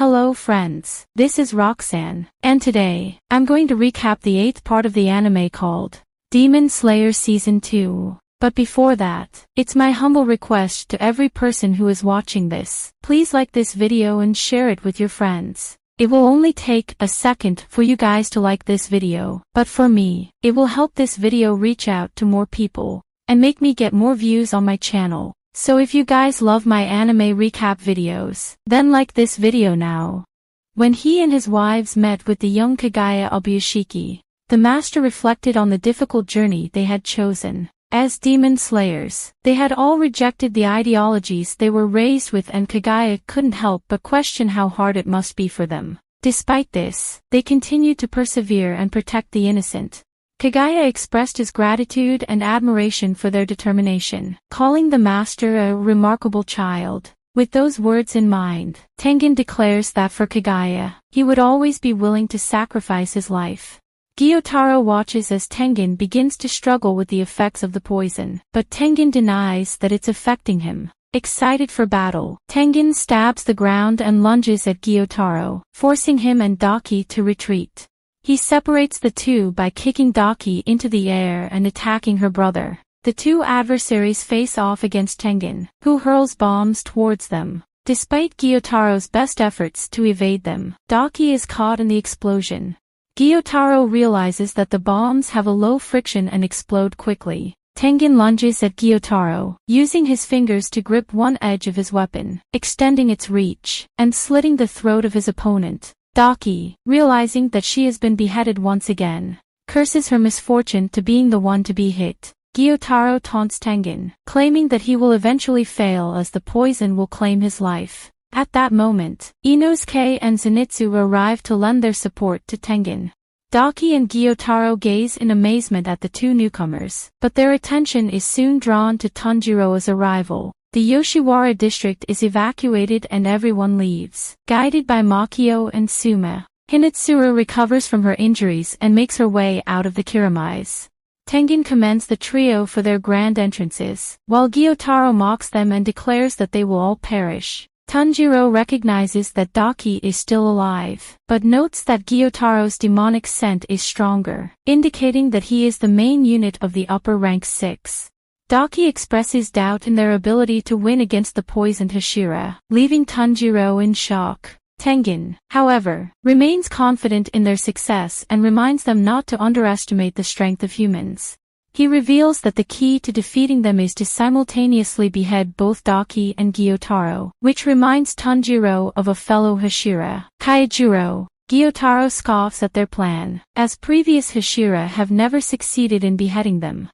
Hello friends, this is Roxanne, and today, I'm going to recap the 8th part of the anime called Demon Slayer Season 2. But before that, it's my humble request to every person who is watching this, please like this video and share it with your friends. It will only take a second for you guys to like this video, but for me, it will help this video reach out to more people, and make me get more views on my channel. So if you guys love my anime recap videos, then like this video now. When he and his wives met with the young Kagaya Obuyashiki, the master reflected on the difficult journey they had chosen. As demon slayers, they had all rejected the ideologies they were raised with, and Kagaya couldn't help but question how hard it must be for them. Despite this, they continued to persevere and protect the innocent. Kagaya expressed his gratitude and admiration for their determination, calling the master a remarkable child. With those words in mind, Tengen declares that for Kagaya, he would always be willing to sacrifice his life. Gyotaro watches as Tengen begins to struggle with the effects of the poison, but Tengen denies that it's affecting him. Excited for battle, Tengen stabs the ground and lunges at Gyotaro, forcing him and Daki to retreat. He separates the two by kicking Daki into the air and attacking her brother. The two adversaries face off against Tengen, who hurls bombs towards them. Despite Gyotaro's best efforts to evade them, Daki is caught in the explosion. Gyotaro realizes that the bombs have a low friction and explode quickly. Tengen lunges at Gyotaro, using his fingers to grip one edge of his weapon, extending its reach, and slitting the throat of his opponent. Daki, realizing that she has been beheaded once again, curses her misfortune to being the one to be hit. Gyotaro taunts Tengen, claiming that he will eventually fail as the poison will claim his life. At that moment, Inosuke and Zenitsu arrive to lend their support to Tengen. Daki and Gyotaro gaze in amazement at the two newcomers, but their attention is soon drawn to Tanjiro's arrival. The Yoshiwara district is evacuated and everyone leaves. Guided by Makio and Suma, Hinetsuru recovers from her injuries and makes her way out of the Kiramize. Tengen commends the trio for their grand entrances, while Gyotaro mocks them and declares that they will all perish. Tanjiro recognizes that Daki is still alive, but notes that Gyotaro's demonic scent is stronger, indicating that he is the main unit of the upper rank 6. Daki expresses doubt in their ability to win against the poisoned Hashira, leaving Tanjiro in shock. Tengen, however, remains confident in their success and reminds them not to underestimate the strength of humans. He reveals that the key to defeating them is to simultaneously behead both Daki and Gyotaro, which reminds Tanjiro of a fellow Hashira, Kaijuro. Gyotaro scoffs at their plan, as previous Hashira have never succeeded in beheading them.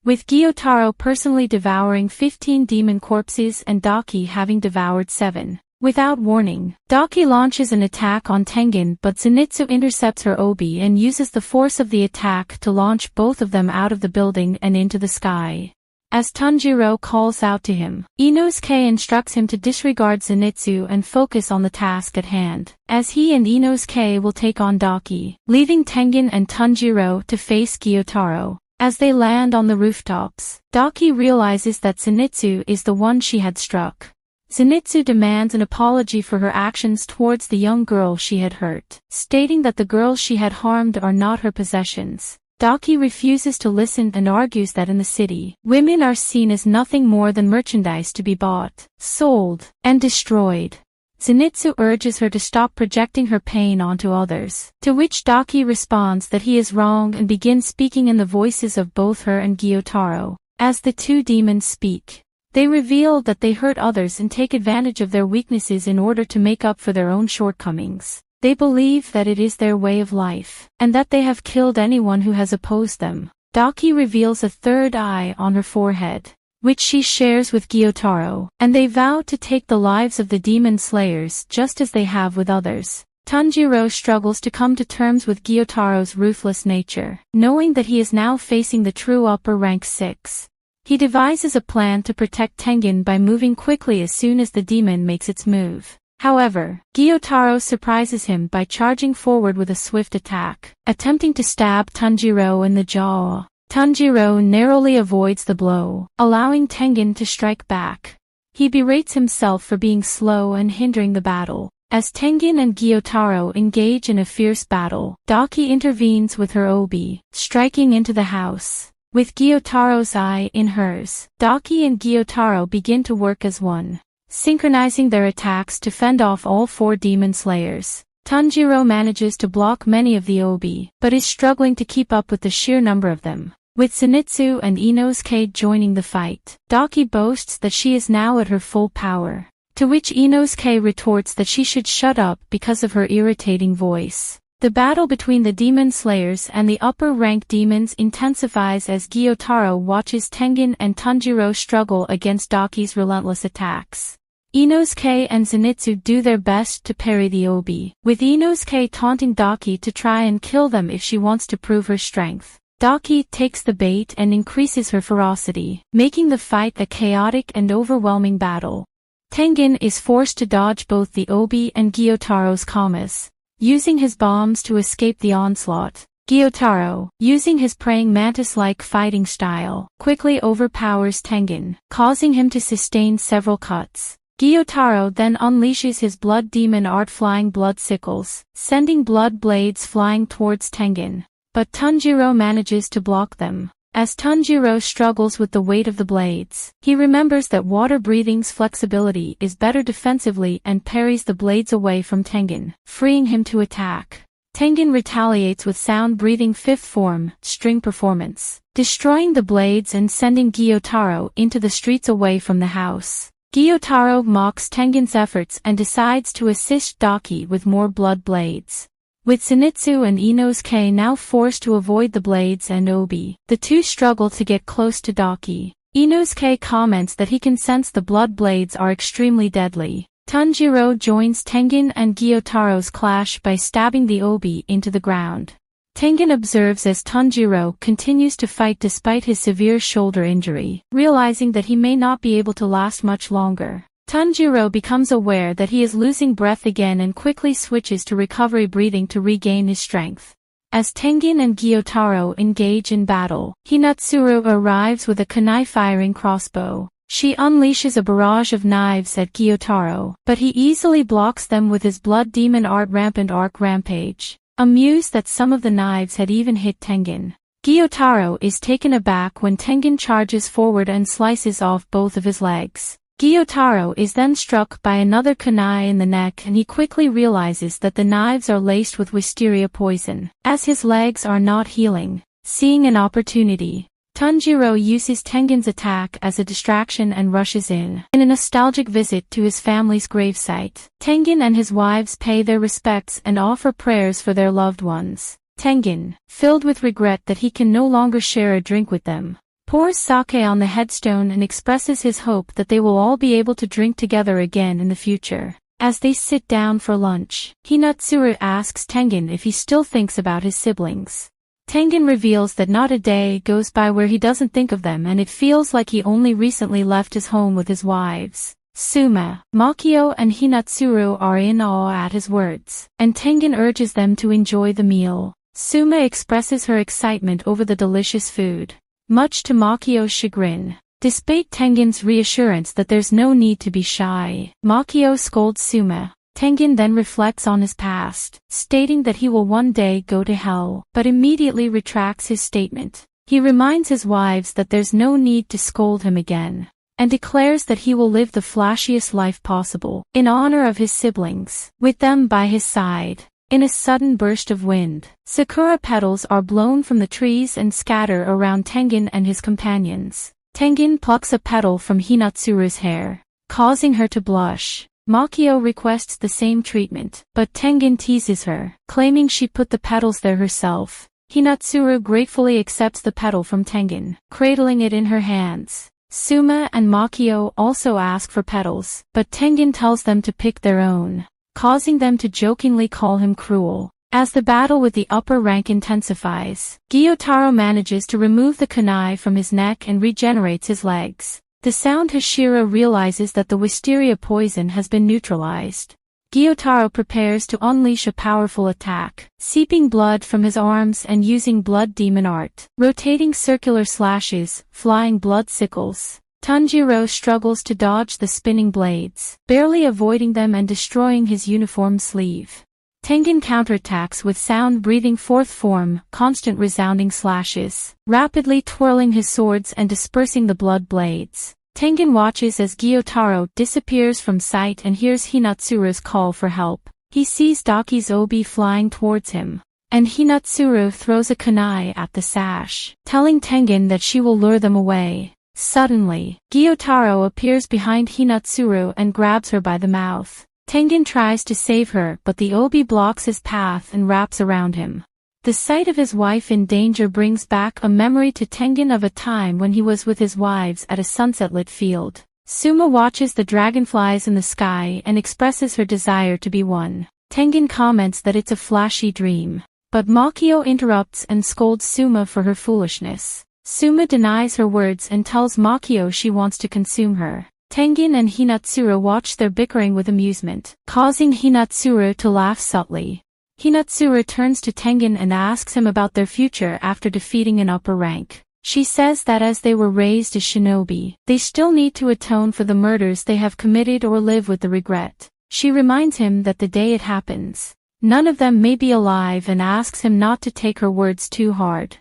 With Gyotaro personally devouring 15 demon corpses and Daki having devoured 7. Without warning, Daki launches an attack on Tengen, but Zenitsu intercepts her obi and uses the force of the attack to launch both of them out of the building and into the sky. As Tanjiro calls out to him, Inosuke instructs him to disregard Zenitsu and focus on the task at hand, as he and Inosuke will take on Daki, leaving Tengen and Tanjiro to face Gyotaro. As they land on the rooftops, Daki realizes that Zenitsu is the one she had struck. Zenitsu demands an apology for her actions towards the young girl she had hurt, stating that the girls she had harmed are not her possessions. Daki refuses to listen and argues that in the city, women are seen as nothing more than merchandise to be bought, sold, and destroyed. Zenitsu urges her to stop projecting her pain onto others, to which Daki responds that he is wrong and begins speaking in the voices of both her and Gyotaro. As the two demons speak, they reveal that they hurt others and take advantage of their weaknesses in order to make up for their own shortcomings. They believe that it is their way of life, and that they have killed anyone who has opposed them. Daki reveals a third eye on her forehead, which she shares with Gyotaro, and they vow to take the lives of the demon slayers just as they have with others. Tanjiro struggles to come to terms with Gyotaro's ruthless nature, knowing that he is now facing the true upper rank 6. He devises a plan to protect Tengen by moving quickly as soon as the demon makes its move. However, Gyotaro surprises him by charging forward with a swift attack, attempting to stab Tanjiro in the jaw. Tanjiro narrowly avoids the blow, allowing Tengen to strike back. He berates himself for being slow and hindering the battle. As Tengen and Gyotaro engage in a fierce battle, Daki intervenes with her obi, striking into the house. With Gyotaro's eye in hers, Daki and Gyotaro begin to work as one, synchronizing their attacks to fend off all 4 demon slayers. Tanjiro manages to block many of the obi, but is struggling to keep up with the sheer number of them. With Zenitsu and Inosuke joining the fight, Daki boasts that she is now at her full power, to which Inosuke retorts that she should shut up because of her irritating voice. The battle between the demon slayers and the upper-ranked demons intensifies as Gyotaro watches Tengen and Tanjiro struggle against Daki's relentless attacks. Inosuke and Zenitsu do their best to parry the obi, with Inosuke taunting Daki to try and kill them if she wants to prove her strength. Daki takes the bait and increases her ferocity, making the fight a chaotic and overwhelming battle. Tengen is forced to dodge both the obi and Gyotaro's kamas, using his bombs to escape the onslaught. Gyotaro, using his praying mantis-like fighting style, quickly overpowers Tengen, causing him to sustain several cuts. Gyotaro then unleashes his blood demon art flying blood sickles, sending blood blades flying towards Tengen. But Tanjiro manages to block them. As Tanjiro struggles with the weight of the blades, he remembers that water breathing's flexibility is better defensively and parries the blades away from Tengen, freeing him to attack. Tengen retaliates with sound breathing 5th form, string performance, destroying the blades and sending Gyotaro into the streets away from the house. Gyotaro mocks Tengen's efforts and decides to assist Daki with more blood blades. With Zenitsu and Inosuke now forced to avoid the blades and obi, the two struggle to get close to Daki. Inosuke comments that he can sense the blood blades are extremely deadly. Tanjiro joins Tengen and Gyotaro's clash by stabbing the obi into the ground. Tengen observes as Tanjiro continues to fight despite his severe shoulder injury, realizing that he may not be able to last much longer. Tanjiro becomes aware that he is losing breath again and quickly switches to recovery breathing to regain his strength. As Tengen and Gyotaro engage in battle, Hinatsuru arrives with a kunai-firing crossbow. She unleashes a barrage of knives at Gyotaro, but he easily blocks them with his blood demon art rampant arc rampage. Amused that some of the knives had even hit Tengen, Gyotaro is taken aback when Tengen charges forward and slices off both of his legs. Gyotaro is then struck by another kunai in the neck and he quickly realizes that the knives are laced with wisteria poison, as his legs are not healing. Seeing an opportunity, Tanjiro uses Tengen's attack as a distraction and rushes in. In a nostalgic visit to his family's gravesite, Tengen and his wives pay their respects and offer prayers for their loved ones. Tengen, filled with regret that he can no longer share a drink with them, pours sake on the headstone and expresses his hope that they will all be able to drink together again in the future. As they sit down for lunch, Hinatsuru asks Tengen if he still thinks about his siblings. Tengen reveals that not a day goes by where he doesn't think of them and it feels like he only recently left his home with his wives. Suma, Makio and Hinatsuru are in awe at his words, and Tengen urges them to enjoy the meal. Suma expresses her excitement over the delicious food, much to Makio's chagrin. Despite Tengen's reassurance that there's no need to be shy, Makio scolds Suma. Tengen then reflects on his past, stating that he will one day go to hell, but immediately retracts his statement. He reminds his wives that there's no need to scold him again, and declares that he will live the flashiest life possible, in honor of his siblings, with them by his side. In a sudden burst of wind, sakura petals are blown from the trees and scatter around Tengen and his companions. Tengen plucks a petal from Hinatsuru's hair, causing her to blush. Makio requests the same treatment, but Tengen teases her, claiming she put the petals there herself. Hinatsuru gratefully accepts the petal from Tengen, cradling it in her hands. Suma and Makio also ask for petals, but Tengen tells them to pick their own, causing them to jokingly call him cruel. As the battle with the upper rank intensifies, Gyotaro manages to remove the kunai from his neck and regenerates his legs. The sound Hashira realizes that the wisteria poison has been neutralized. Gyotaro prepares to unleash a powerful attack, seeping blood from his arms and using blood demon art, rotating circular slashes, flying blood sickles. Tanjiro struggles to dodge the spinning blades, barely avoiding them and destroying his uniform sleeve. Tengen counterattacks with sound breathing fourth form, constant resounding slashes, rapidly twirling his swords and dispersing the blood blades. Tengen watches as Gyotaro disappears from sight and hears Hinatsuru's call for help. He sees Daki's obi flying towards him, and Hinatsuru throws a kunai at the sash, telling Tengen that she will lure them away. Suddenly, Gyotaro appears behind Hinatsuru and grabs her by the mouth. Tengen tries to save her but the obi blocks his path and wraps around him. The sight of his wife in danger brings back a memory to Tengen of a time when he was with his wives at a sunset-lit field. Suma watches the dragonflies in the sky and expresses her desire to be one. Tengen comments that it's a flashy dream. But Makio interrupts and scolds Suma for her foolishness. Suma denies her words and tells Makio she wants to consume her. Tengen and Hinatsuru watch their bickering with amusement, causing Hinatsuru to laugh subtly. Hinatsuru turns to Tengen and asks him about their future after defeating an upper rank. She says that as they were raised as shinobi, they still need to atone for the murders they have committed or live with the regret. She reminds him that the day it happens, none of them may be alive and asks him not to take her words too hard.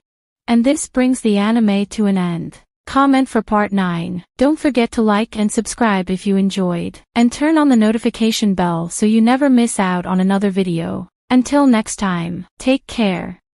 And this brings the anime to an end. Comment for part 9. Don't forget to like and subscribe if you enjoyed, and turn on the notification bell so you never miss out on another video. Until next time, take care.